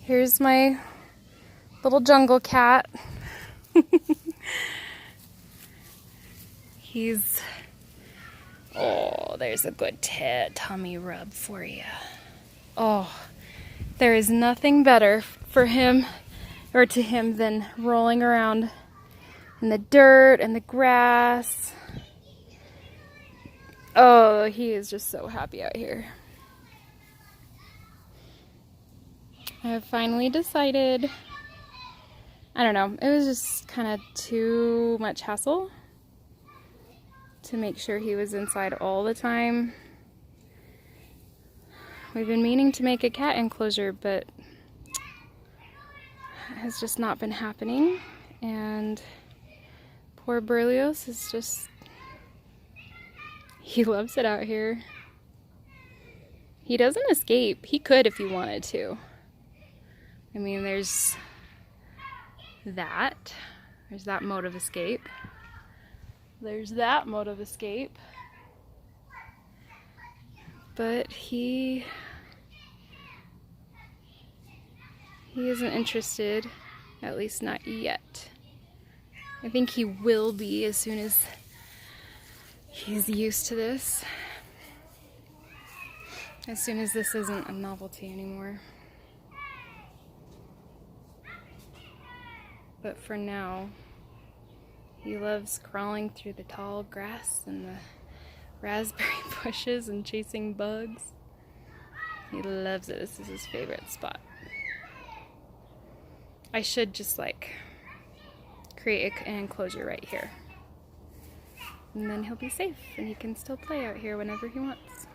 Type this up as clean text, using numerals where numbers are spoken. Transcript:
Here's my little jungle cat. Oh, there's a good tummy rub for you. Oh, there is nothing better for him or to him than rolling around in the dirt and the grass. Oh, he is just so happy out here. I have finally decided, I don't know, it was just kind of too much hassle to make sure he was inside all the time. We've been meaning to make a cat enclosure, but it has just not been happening. And poor Berlioz is just, he loves it out here. He doesn't escape. He could if he wanted to. I mean, there's that mode of escape. There's that mode of escape. But he isn't interested, at least not yet. I think he will be as soon as he's used to this. As soon as this isn't a novelty anymore. But for now, he loves crawling through the tall grass and the raspberry bushes and chasing bugs. He loves it. This is his favorite spot. I should just create an enclosure right here. And then he'll be safe and he can still play out here whenever he wants.